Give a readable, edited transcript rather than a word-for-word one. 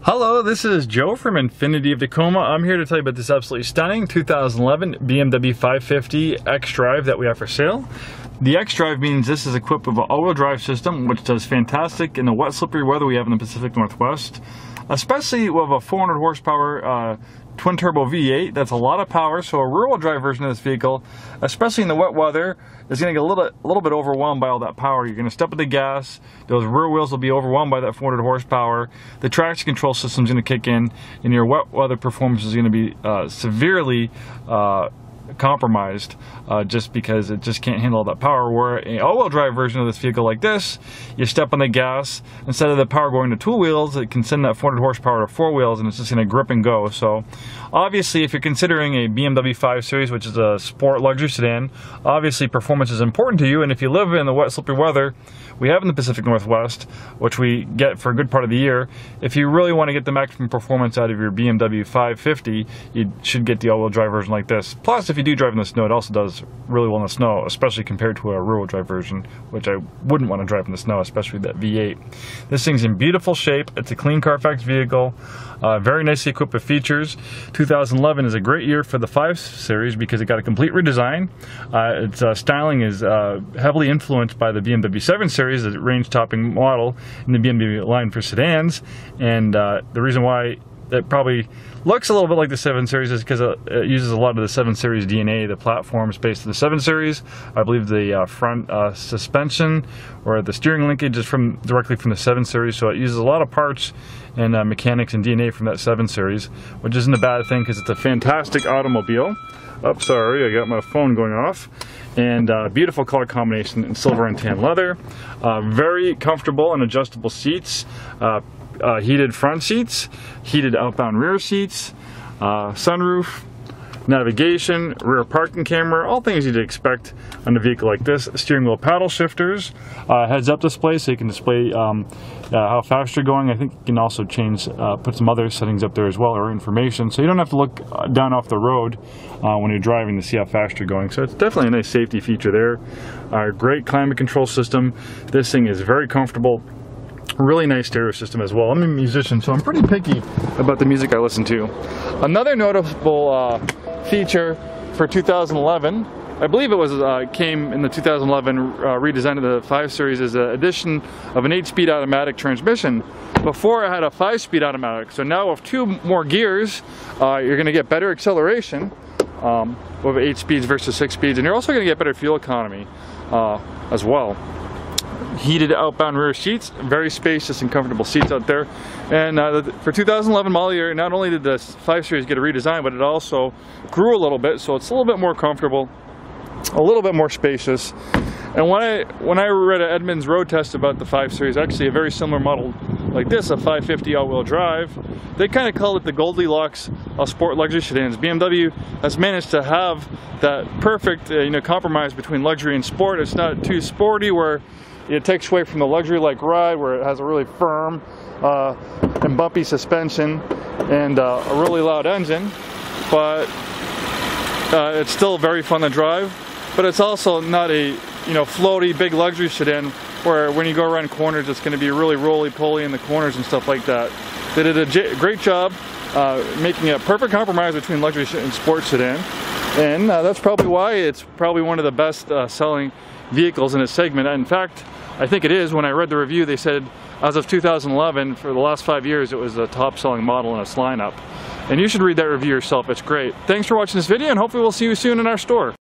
Hello, this is Joe from Infiniti of Tacoma. I'm here to tell you about this absolutely stunning 2011 BMW 550 xDrive that we have for sale. The xDrive means this is equipped with an all-wheel drive system, which does fantastic in the wet, slippery weather we have in the Pacific Northwest, especially with a 400 horsepower twin-turbo V8. That's a lot of power, so a rear-wheel drive version of this vehicle, especially in the wet weather, is going to get a little bit overwhelmed by all that power. You're going to step on the gas, those rear wheels will be overwhelmed by that 400 horsepower, the traction control system is going to kick in, and your wet weather performance is going to be severely compromised just because it just can't handle all that power. Where an all-wheel drive version of this vehicle like this, you step on the gas, instead of the power going to two wheels, it can send that 400 horsepower to four wheels, and it's just going to grip and go. So obviously, if you're considering a BMW 5 Series, which is a sport luxury sedan, obviously performance is important to you. And if you live in the wet, slippery weather we have in the Pacific Northwest, which we get for a good part of the year, if you really want to get the maximum performance out of your BMW 550, you should get the all-wheel drive version like this. Plus, if you do drive in the snow, it also does really well in the snow, especially compared to a rear-wheel drive version, which I wouldn't want to drive in the snow, especially that V8. This thing's in beautiful shape. It's a clean Carfax vehicle, very nicely equipped with features. 2011 is a great year for the 5 Series because it got a complete redesign. Its styling is heavily influenced by the BMW 7 Series, the range-topping model in the BMW line for sedans, and the reason why it probably looks a little bit like the 7 Series is because it uses a lot of the 7 Series DNA. The platform's based on the 7 Series. I believe the front suspension or the steering linkage is directly from the 7 Series, so it uses a lot of parts and mechanics and DNA from that 7 Series, which isn't a bad thing because it's a fantastic automobile. Oh, sorry, I got my phone going off. And beautiful color combination in silver and tan leather. Very comfortable and adjustable seats. Heated front seats, heated outbound rear seats, sunroof, navigation, rear parking camera, all things you'd expect on a vehicle like this. Steering wheel paddle shifters, heads-up display so you can display how fast you're going. I think you can also change, put some other settings up there as well, or information, so you don't have to look down off the road when you're driving to see how fast you're going. So it's definitely a nice safety feature there. Great climate control system. This thing is very comfortable. Really nice stereo system as well. I'm a musician, so I'm pretty picky about the music I listen to. Another notable feature for 2011, I believe it was came in the 2011 redesign of the 5 Series, is an addition of an 8-speed automatic transmission. Before, I had a 5-speed automatic, so now with 2 more gears, you're going to get better acceleration with 8 speeds versus 6 speeds, and you're also going to get better fuel economy as well. Heated outbound rear seats, very spacious and comfortable seats out there. And for 2011 model year, not only did the 5 Series get a redesign, but it also grew a little bit, so it's a little bit more comfortable, a little bit more spacious. And when I read Edmunds road test about the 5 Series, actually a very similar model like this, a 550 all-wheel drive, they kind of call it the Goldilocks of sport luxury sedans. BMW has managed to have that perfect compromise between luxury and sport. It's not too sporty where it takes away from the luxury-like ride, where it has a really firm and bumpy suspension and a really loud engine, but it's still very fun to drive. But it's also not a floaty big luxury sedan where when you go around corners it's going to be really roly-poly in the corners and stuff like that. They did a great job making a perfect compromise between luxury and sports sedan, and that's probably why it's probably one of the best selling vehicles in its segment. In fact, I think it is. When I read the review, they said as of 2011, for the last 5 years, it was the top selling model in its lineup. And you should read that review yourself. It's great. Thanks for watching this video, and hopefully we'll see you soon in our store.